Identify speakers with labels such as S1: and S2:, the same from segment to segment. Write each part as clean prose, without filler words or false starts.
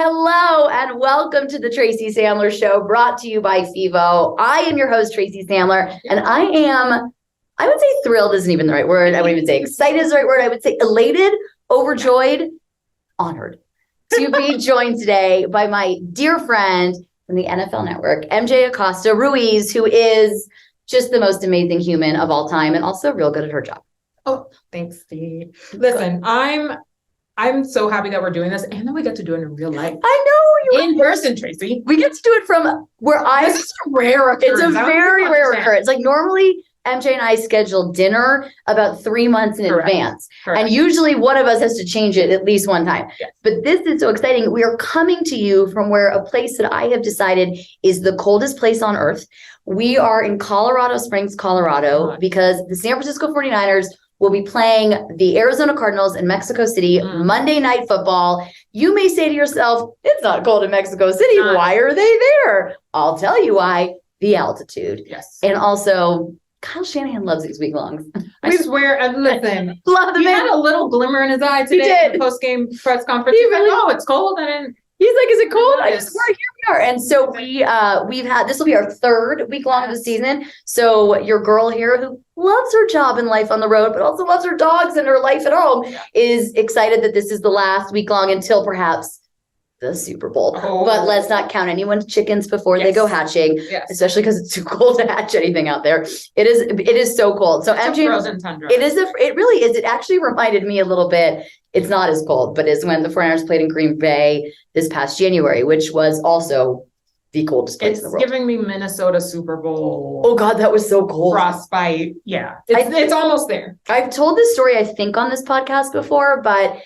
S1: Hello and welcome to the Tracy Sandler Show, brought to you by FIVO. I am your host, Tracy Sandler, and I would say thrilled isn't even the right word. I wouldn't even say excited is the right word. I would say elated, overjoyed, honored to be joined today by my dear friend from the NFL Network, MJ Acosta-Ruiz, who is just the most amazing human of all time and also real good at her job.
S2: Oh, thanks, Steve. Listen, I'm so happy that we're doing this and that we get to do it in real life.
S1: I know.
S2: In person, Tracy.
S1: We get to do it from where
S2: This is a rare occurrence.
S1: It's a very rare occurrence. Like normally, MJ and I schedule dinner about 3 months in advance. Correct. And usually one of us has to change it at least one time. Yes. But this is so exciting. We are coming to you from where a place that I have decided is the coldest place on earth. We are in Colorado Springs, Colorado, because the San Francisco 49ers will be playing the Arizona Cardinals in Mexico City, Monday Night Football. You may say to yourself, it's not cold in Mexico City. Why are they there? I'll tell you why. The altitude. Yes. And also, Kyle Shanahan loves these week-longs.
S2: I swear, and listen,
S1: love the man.
S2: He had a little glimmer in his eye today at the post-game press conference.
S1: He's like,
S2: oh, it's cold. And
S1: he's like, is it cold? I just, here we are. And so we've had, this will be our third week long of the season. So your girl here who loves her job and life on the road, but also loves her dogs and her life at home is excited that this is the last week long until perhaps the Super Bowl. But let's not count anyone's chickens before they go hatching, especially because it's too cold to hatch anything out there. It is so cold. So MJ,
S2: frozen tundra.
S1: It really is. It actually reminded me a little bit. It's not as cold, but is when the 49ers played in Green Bay this past January, which was also the coldest place in the world.
S2: It's giving me Minnesota Super Bowl.
S1: Oh God, that was so cold.
S2: Frostbite. Yeah, it's almost there.
S1: I've told this story, I think, on this podcast before, but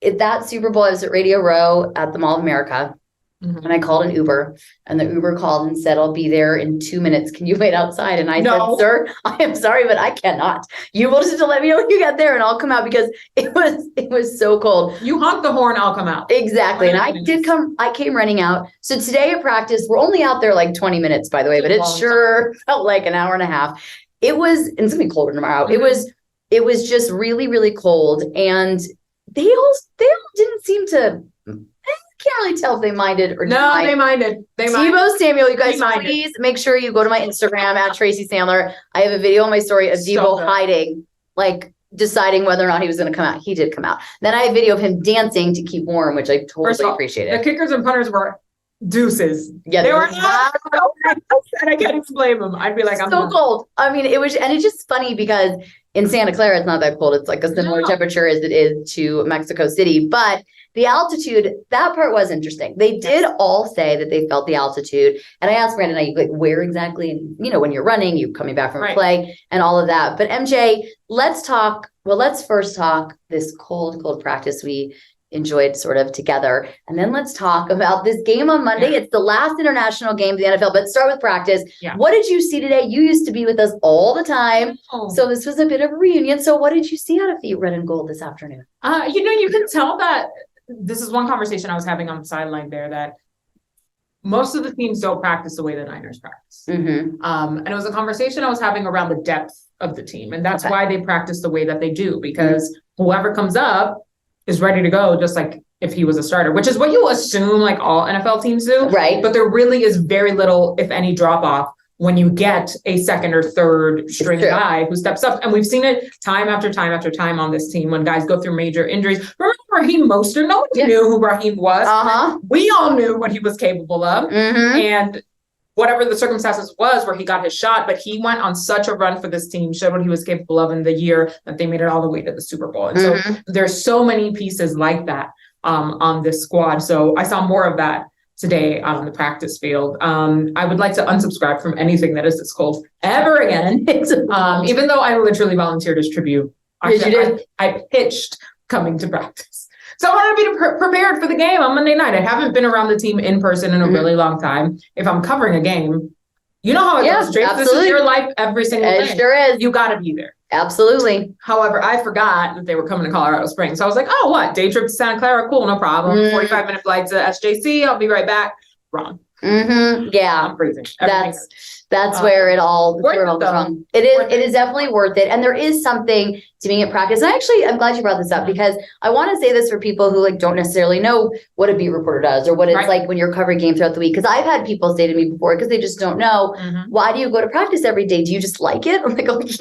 S1: that Super Bowl, I was at Radio Row at the Mall of America, and I called an Uber, and the Uber called and said, I'll be there in 2 minutes. Can you wait outside? And I said, sir, I am sorry, but I cannot. You will just let me know when you get there and I'll come out because it was so cold.
S2: You honk the horn, I'll come out.
S1: Exactly. And I came running out. So today at practice, we're only out there like 20 minutes, by the way, but it sure felt like an hour and a half. It was, and it's gonna be colder tomorrow. It was just really, really cold. And they all didn't seem to, I can't really tell if they minded or not.
S2: No, they minded.
S1: Tebow Samuel, you guys, please make sure you go to my Instagram at Tracy Sandler. I have a video on my story of Debo hiding, like deciding whether or not he was going to come out. He did come out. Then I have a video of him dancing to keep warm, which I totally appreciated.
S2: The kickers and punters were deuces.
S1: Yeah,
S2: they were not. And I can't even blame them. I'd be like, I'm
S1: so cold. I mean, and it's just funny because in Santa Clara, it's not that cold. It's like a similar temperature as it is to Mexico City, but the altitude, that part was interesting. They did all say that they felt the altitude. And I asked Brandon, like, where exactly? And, when you're running, you're coming back from a play and all of that. But MJ, let's first talk this cold practice we enjoyed sort of together. And then let's talk about this game on Monday. It's the last international game of the NFL, but start with practice. What did you see today? You used to be with us all the time. So this was a bit of a reunion. So what did you see out of the red and gold this afternoon?
S2: You can tell that this is one conversation I was having on the sideline there, that most of the teams don't practice the way the Niners practice. And it was a conversation I was having around the depth of the team. And that's why they practice the way that they do, because whoever comes up is ready to go, just like if he was a starter, which is what you assume like all NFL teams do.
S1: Right.
S2: But there really is very little, if any, drop off when you get a second or third string guy who steps up. And we've seen it time after time after time on this team when guys go through major injuries. Remember Raheem Mostert? No one knew who Raheem was. We all knew what he was capable of. And whatever the circumstances was where he got his shot, but he went on such a run for this team, showed what he was capable of in the year that they made it all the way to the Super Bowl. And so there's so many pieces like that on this squad. So I saw more of that today on the practice field. I would like to unsubscribe from anything that is this cold ever again. Even though I literally volunteered as tribute. I pitched coming to practice. So I wanted to be prepared for the game on Monday night. I haven't been around the team in person in a really long time. If I'm covering a game, you know how it goes, Trace. This is your life every single day.
S1: It sure is.
S2: You got to be there.
S1: Absolutely.
S2: However, I forgot that they were coming to Colorado Springs. So I was like, oh, what? Day trip to Santa Clara? Cool, no problem. 45-minute flight to SJC. I'll be right back. Wrong.
S1: Yeah.
S2: I'm freezing.
S1: That's where it all
S2: worth it,
S1: goes
S2: though.
S1: wrong. It is definitely worth it. And there is something to being at practice. And actually, I'm glad you brought this up because I want to say this for people who like don't necessarily know what a beat reporter does or what it's like when you're covering game throughout the week. Because I've had people say to me before, because they just don't know, why do you go to practice every day? Do you just like it? I'm like, oh yes.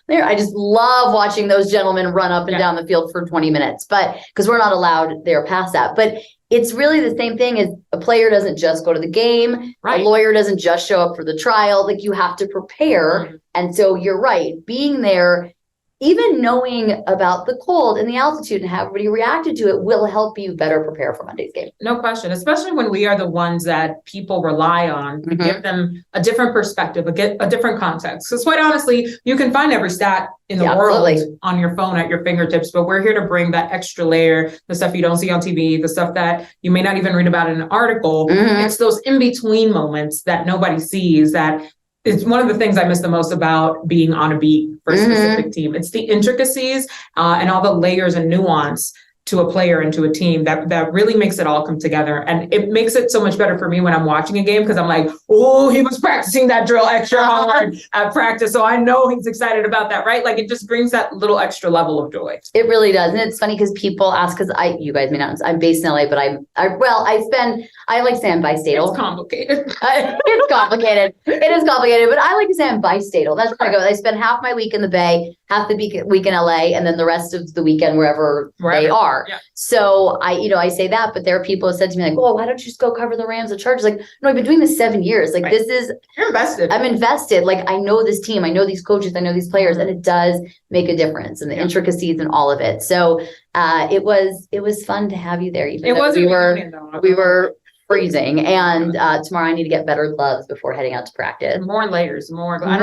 S1: I just love watching those gentlemen run up and down the field for 20 minutes, but because we're not allowed there past that. But it's really the same thing as a player doesn't just go to the game. A lawyer doesn't just show up for the trial. Like you have to prepare. And so you're right. Being there, even knowing about the cold and the altitude and how everybody reacted to it will help you better prepare for Monday's game.
S2: No question, especially when we are the ones that people rely on to give them a different perspective, a different context. Because quite honestly, you can find every stat in the world on your phone at your fingertips, but we're here to bring that extra layer, the stuff you don't see on TV, the stuff that you may not even read about in an article. It's those in-between moments that nobody sees that it's one of the things I miss the most about being on a beat for a specific team. It's the intricacies and all the layers and nuance to a player and to a team that really makes it all come together. And it makes it so much better for me when I'm watching a game because I'm like, oh, he was practicing that drill extra hard at practice. So I know he's excited about that, right? Like it just brings that little extra level of joy.
S1: It really does. And it's funny because people ask, because you guys may not, I'm based in LA, but I like to say I'm bistatal.
S2: It's complicated.
S1: It's complicated. It is complicated, but I like to say I'm bistatal. That's where I go. I spend half my week in the Bay, half the week in LA, and then the rest of the weekend wherever they are. Yeah. So I say that, but there are people who said to me like, oh, why don't you just go cover the Rams or Chargers? Like, no, I've been doing this 7 years. Like
S2: you're invested.
S1: I'm invested. Like I know this team, I know these coaches, I know these players, and it does make a difference and the intricacies and all of it. So it was fun to have you there. Even though we were freezing, and tomorrow I need to get better gloves before heading out to practice.
S2: More layers, more.
S1: I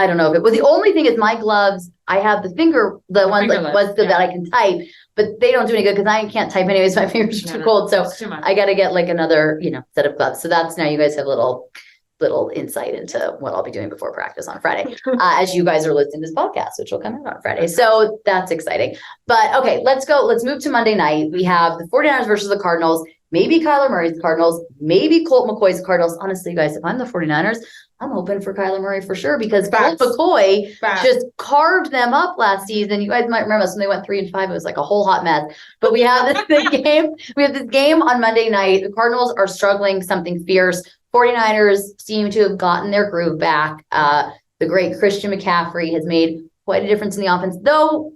S1: don't know if it was the only thing is my gloves. I have the ones that I can type, but they don't do any good because I can't type anyways. My fingers are too cold. So I got to get like another, set of gloves. So that's now you guys have a little insight into what I'll be doing before practice on Friday, as you guys are listening to this podcast, which will come out on Friday. So that's exciting. But okay, let's move to Monday night. We have the 49ers versus the Cardinals. Maybe Kyler Murray's Cardinals, maybe Colt McCoy's Cardinals. Honestly, guys, if I'm the 49ers, I'm hoping for Kyler Murray for sure because Colt McCoy just carved them up last season. You guys might remember us when they went 3-5. It was like a whole hot mess. But we have this game. We have this game on Monday night. The Cardinals are struggling something fierce. 49ers seem to have gotten their groove back. The great Christian McCaffrey has made quite a difference in the offense, though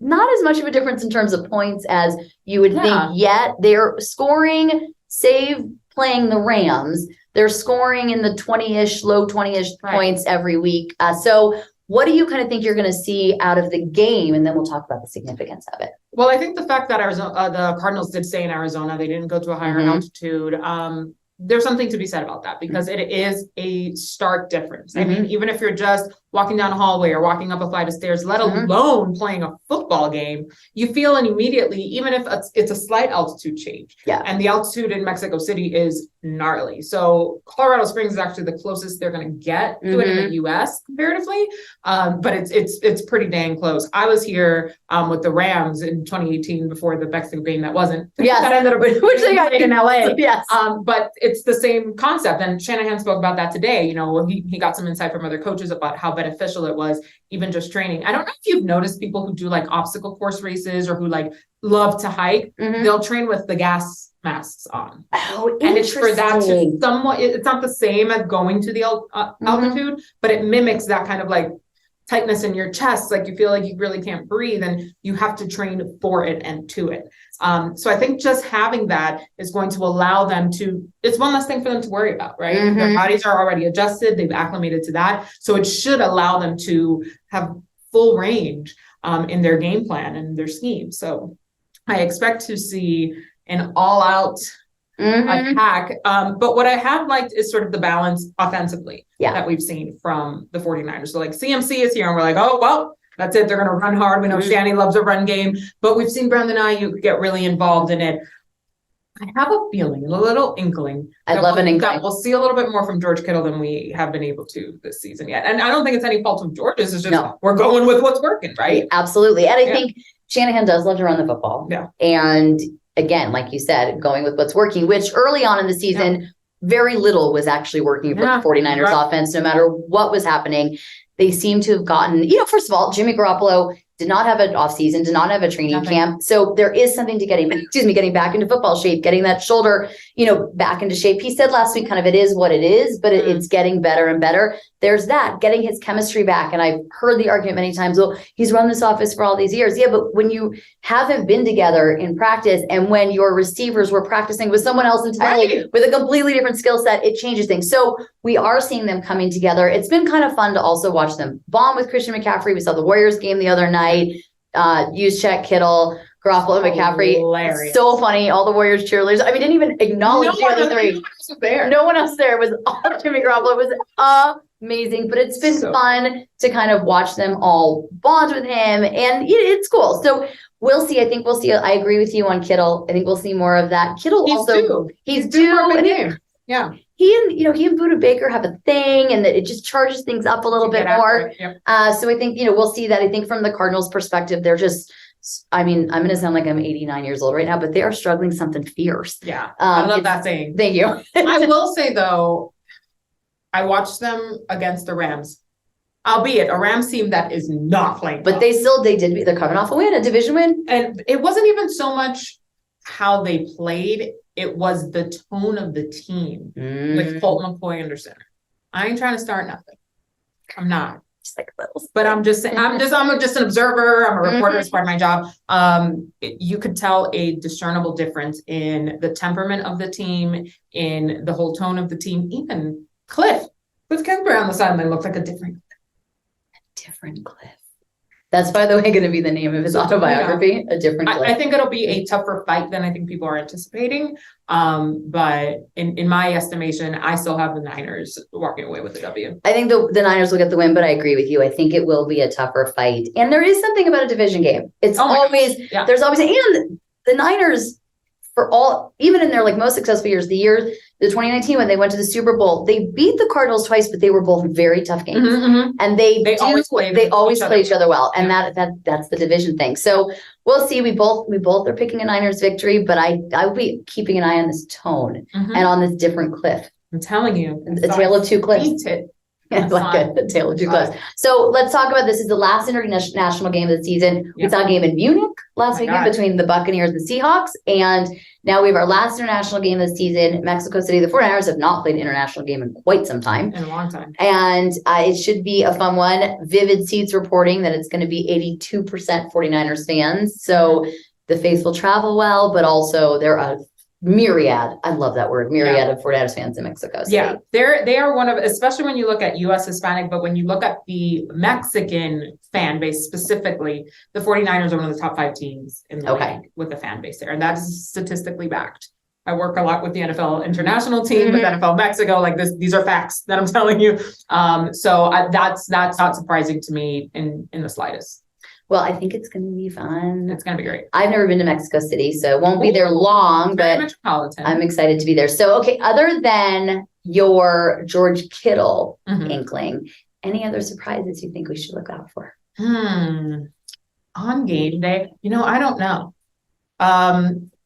S1: not as much of a difference in terms of points as you would think yet. They're scoring, save playing the Rams. They're scoring in the 20-ish, low 20-ish points every week. So what do you kind of think you're going to see out of the game? And then we'll talk about the significance of it.
S2: Well, I think the fact that the Cardinals did stay in Arizona, they didn't go to a higher altitude. There's something to be said about that because it is a stark difference. I mean, even if you're just walking down a hallway or walking up a flight of stairs, let alone playing a football game, you feel it immediately, even if it's a slight altitude change. Yeah. And the altitude in Mexico City is gnarly. So Colorado Springs is actually the closest they're going to get to it in the US comparatively. But it's pretty dang close. I was here with the Rams in 2018 before the Mexico game that wasn't.
S1: Yes.
S2: That ended up which they got in LA.
S1: Yes.
S2: But it's the same concept. And Shanahan spoke about that today. He got some insight from other coaches about how beneficial it was, even just training. I don't know if you've noticed people who do like obstacle course races or who like love to hike. They'll train with the gas masks on.
S1: Oh,
S2: and it's for that to somewhat, it's not the same as going to the altitude, but it mimics that kind of like tightness in your chest. Like you feel like you really can't breathe and you have to train for it and to it. So I think just having that is going to allow them it's one less thing for them to worry about, right? Their bodies are already adjusted. They've acclimated to that. So it should allow them to have full range in their game plan and their scheme. So I expect to see an all-out attack. But what I have liked is sort of the balance offensively that we've seen from the 49ers. So like CMC is here and we're like, oh, well, that's it. They're going to run hard. We know Shanny loves a run game, but we've seen Brandon Ayuk get really involved in it. I have a feeling, a little inkling.
S1: I love an inkling.
S2: That we'll see a little bit more from George Kittle than we have been able to this season yet. And I don't think it's any fault of George's. It's just we're going with what's working, right?
S1: Absolutely. And I think Shanahan does love to run the football.
S2: Yeah.
S1: And again, like you said, going with what's working, which early on in the season very little was actually working for the 49ers offense, no matter what was happening. They seem to have gotten, first of all, Jimmy Garoppolo did not have an offseason, did not have a training camp. So there is something to getting back into football shape, getting that shoulder, back into shape. He said last week, kind of, it is what it is, but it's getting better and better. There's that, getting his chemistry back. And I've heard the argument many times, well, he's run this office for all these years. Yeah, but when you haven't been together in practice and when your receivers were practicing with someone else entirely with a completely different skill set, it changes things. So we are seeing them coming together. It's been kind of fun to also watch them bond with Christian McCaffrey. We saw the Warriors game the other night. Juszczyk, Kittle, Garoppolo, McCaffrey. Hilarious. So funny. All the Warriors cheerleaders. I mean, didn't even acknowledge the other three. No one else there. It was all Jimmy Garoppolo. It was amazing. But it's been fun to kind of watch them all bond with him. And it's cool. So we'll see. I think we'll see. I agree with you on Kittle. I think we'll see more of that. Kittle he's due.
S2: Yeah.
S1: He and Buda Baker have a thing, and that it just charges things up a little bit more. So I think, we'll see that. I think from the Cardinals' perspective, they're just, I'm going to sound like I'm 89 years old right now, but they are struggling something fierce.
S2: Yeah. I love that saying.
S1: Thank you.
S2: I will say though, I watched them against the Rams, albeit a Rams team that is not playing well.
S1: But they're coming off a division win.
S2: And it wasn't even so much how they played. It was the tone of the team with Colt McCoy under center. I ain't trying to start nothing. I'm not. But I'm just saying, I'm just an observer. I'm a reporter as part of my job. You could tell a discernible difference in the temperament of the team, in the whole tone of the team. Even Cliff Kingsbury on the sideline looked like a different
S1: Cliff. That's, by the way, going to be the name of his autobiography, A Different Cliff.
S2: I think it'll be a tougher fight than I think people are anticipating. But in my estimation, I still have the Niners walking away with the W.
S1: I think the Niners will get the win, but I agree with you. I think it will be a tougher fight. And there is something about a division game. It's there's always, and the Niners, even in their most successful years, the 2019 when they went to the Super Bowl, they beat the Cardinals twice, but they were both very tough games. And they always play each other well. And that's the division thing. So we'll see. We both are picking a Niners victory, but I will be keeping an eye on this tone and on this different cliff.
S2: I'm telling you,
S1: a tale of two cliffs. Like a tale of two cliffs. So let's talk about this. Is the last international game of the season. We saw a game in Munich last weekend between the Buccaneers and the Seahawks, and now we have our last international game of the season. Mexico City. The 49ers have not played an international game in quite some time.
S2: In a long time.
S1: And it should be a fun one. Vivid Seats reporting that it's going to be 82% 49ers fans. So the faithful travel well, but also there are myriad. I love that word. Myriad of 49ers fans in Mexico City.
S2: Yeah, they are one of, especially when you look at U.S. Hispanic, but when you look at the Mexican fan base specifically, the 49ers are one of the top 5 teams in the league with the fan base there. And that is statistically backed. I work a lot with the NFL international team, with NFL Mexico, these are facts that I'm telling you. So that's not surprising to me in the slightest.
S1: Well, I think it's going to be fun.
S2: It's going to be great.
S1: I've never been to Mexico City, so won't be there long, but
S2: metropolitan.
S1: I'm excited to be there. So, other than your George Kittle inkling, any other surprises you think we should look out for?
S2: On game day, I don't know.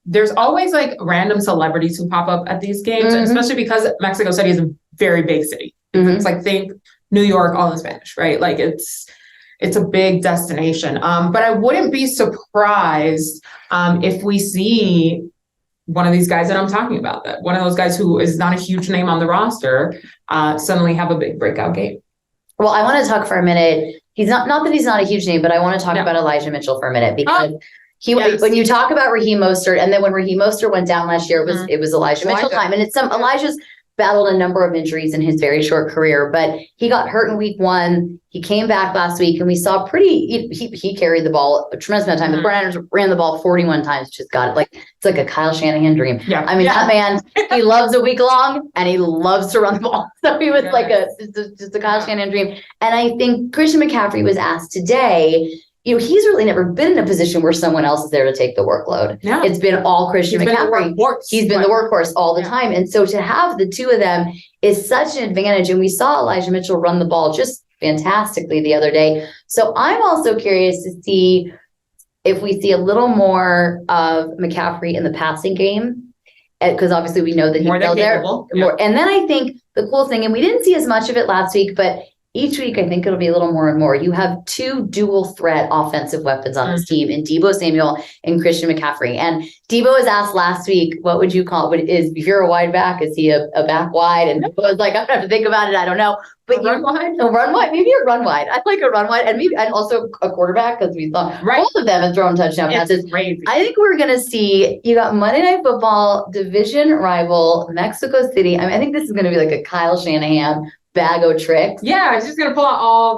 S2: There's always random celebrities who pop up at these games, especially because Mexico City is a very big city. It's think New York all in Spanish, right? It's a big destination. But I wouldn't be surprised if we see one of these guys that I'm talking about, that one of those guys who is not a huge name on the roster, suddenly have a big breakout game.
S1: Well, I want to talk for a minute. He's not that he's not a huge name, but I want to talk about Elijah Mitchell for a minute, because when you talk about Raheem Mostert, and then when Raheem Mostert went down last year, it was Elijah Mitchell time. And Elijah's battled a number of injuries in his very short career, but he got hurt in week 1. He came back last week, and we saw he carried the ball a tremendous amount of time. The 49ers ran the ball 41 times, just got it. It's like a Kyle Shanahan dream. Yeah. I mean, that man, he loves a week long, and he loves to run the ball. So he was just a Kyle Shanahan dream. And I think Christian McCaffrey was asked today, he's really never been in a position where someone else is there to take the workload. Yeah. It's been all Christian McCaffrey. He's been the workhorse all the time. And so to have the two of them is such an advantage. And we saw Elijah Mitchell run the ball just fantastically the other day. So I'm also curious to see if we see a little more of McCaffrey in the passing game. because obviously we know that he
S2: More than
S1: fell there.
S2: capable.
S1: More. And then I think the cool thing, and we didn't see as much of it last week, but each week I think it'll be a little more and more. You have two dual threat offensive weapons on this team in Deebo Samuel and Christian McCaffrey. And Deebo was asked last week, what would you call it? If you're a wide back, is he a back wide? And Deebo was like, I have to think about it. I don't know. But
S2: run wide?
S1: A run wide, maybe a run wide. I like a run wide, and also a quarterback, because we thought both of them have thrown touchdown passes.
S2: Crazy.
S1: I think we're gonna see, you got Monday Night Football, division rival, Mexico City. I mean, I think this is gonna be like a Kyle Shanahan bag of tricks.
S2: Yeah, he's just gonna pull out all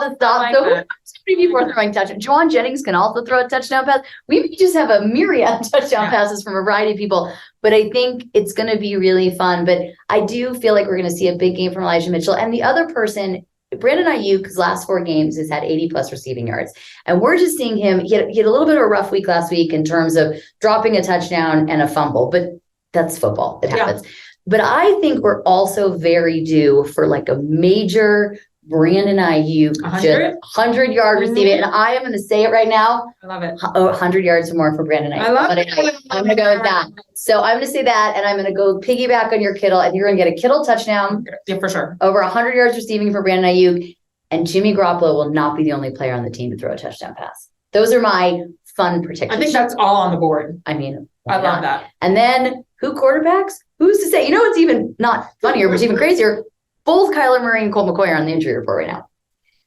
S2: the stuff.
S1: Like so many people are throwing touchdowns. Juwan Jennings can also throw a touchdown pass. We may just have a myriad of touchdown passes from a variety of people, but I think it's going to be really fun. But I do feel like we're going to see a big game from Elijah Mitchell. And the other person, Brandon Ayuk's last 4 games has had 80+ receiving yards. And we're just seeing him, he had a little bit of a rough week last week in terms of dropping a touchdown and a fumble, but that's football. It happens. But I think we're also very due for like a major Brandon Ayuk 100-yard receiving. And I am going to say it right now.
S2: I love it.
S1: 100 yards or more for Brandon Ayuk.
S2: I love it.
S1: I'm going to go with that. So I'm going to say that, and I'm going to go piggyback on your Kittle, and you're going to get a Kittle touchdown.
S2: Yeah, for sure.
S1: Over 100 yards receiving for Brandon Ayuk, and Jimmy Garoppolo will not be the only player on the team to throw a touchdown pass. Those are my fun predictions.
S2: I think that's all on the board.
S1: I mean,
S2: I love that.
S1: And then who quarterbacks? Who's to say? You know what's even not funnier, but even crazier? Both Kyler Murray and Colt McCoy are on the injury report right now.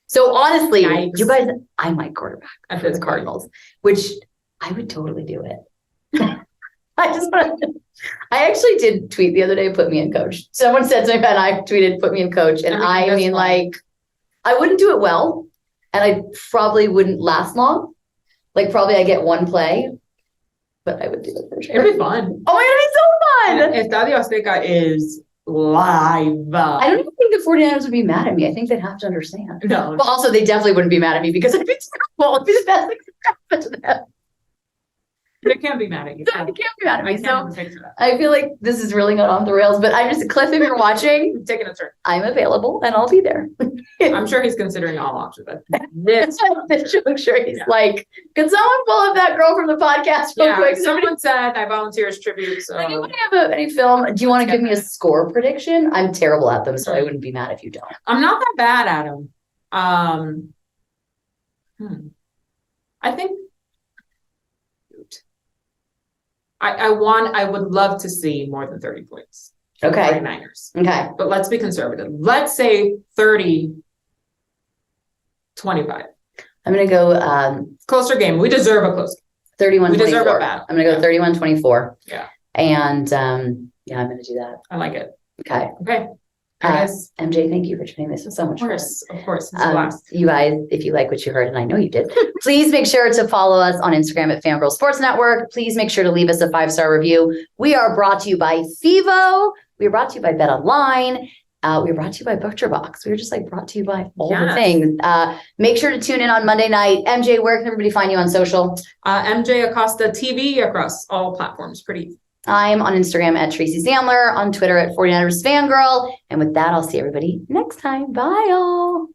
S1: So honestly, you guys, I might quarterback for the Cardinals, which I would totally do it. I actually did tweet the other day, put me in coach. Someone said to me, and I tweeted, put me in coach. And I mean, like, I wouldn't do it well, and I probably wouldn't last long. Like, probably I get one play, but I would do it for sure.
S2: It'd be fun.
S1: Oh my God, it'd be so fun.
S2: Estadio Azteca is live.
S1: I don't even think the 49ers would be mad at me. I think they'd have to understand.
S2: No.
S1: Well, also, they definitely wouldn't be mad at me because I'd be terrible. It'd be the best thing to happen to them.
S2: They can't be mad at you.
S1: They can't be mad at me. So I feel like this is really going off the rails, but I'm just, Cliff, if you're watching,
S2: taking a turn.
S1: I'm available and I'll be there.
S2: I'm sure he's considering all options.
S1: I'm sure he's like, can someone pull up that girl from the podcast real quick?
S2: Someone said I volunteer as tribute. So
S1: anybody have any film? Do you want to give me a score prediction? I'm terrible at them, so I wouldn't be mad if you don't.
S2: I'm not that bad at them. I think I would love to see more than 30 points.
S1: Okay.
S2: 49ers.
S1: Okay.
S2: But let's be conservative. Let's say 30-25.
S1: I'm going to go
S2: closer game. We deserve a close game.
S1: 31-24.
S2: We deserve a bad.
S1: I'm going to go 31-24.
S2: Yeah.
S1: And yeah, I'm going to do that.
S2: I like it.
S1: Okay.
S2: Okay.
S1: MJ, thank you for joining. This was so much fun.
S2: Of course. It's a blast.
S1: You guys, if you like what you heard, and I know you did, please make sure to follow us on Instagram at Fangirl Sports Network. Please make sure to leave us a 5-star review. We are brought to you by FIVO. We are brought to you by Bet Online. We are brought to you by ButcherBox. We were just like brought to you by all the things. Make sure to tune in on Monday night. MJ, where can everybody find you on social?
S2: MJ Acosta TV across all platforms. Pretty easy.
S1: I'm on Instagram at Tracy Sandler, on Twitter at 49ers Fangirl. And with that, I'll see everybody next time. Bye, all.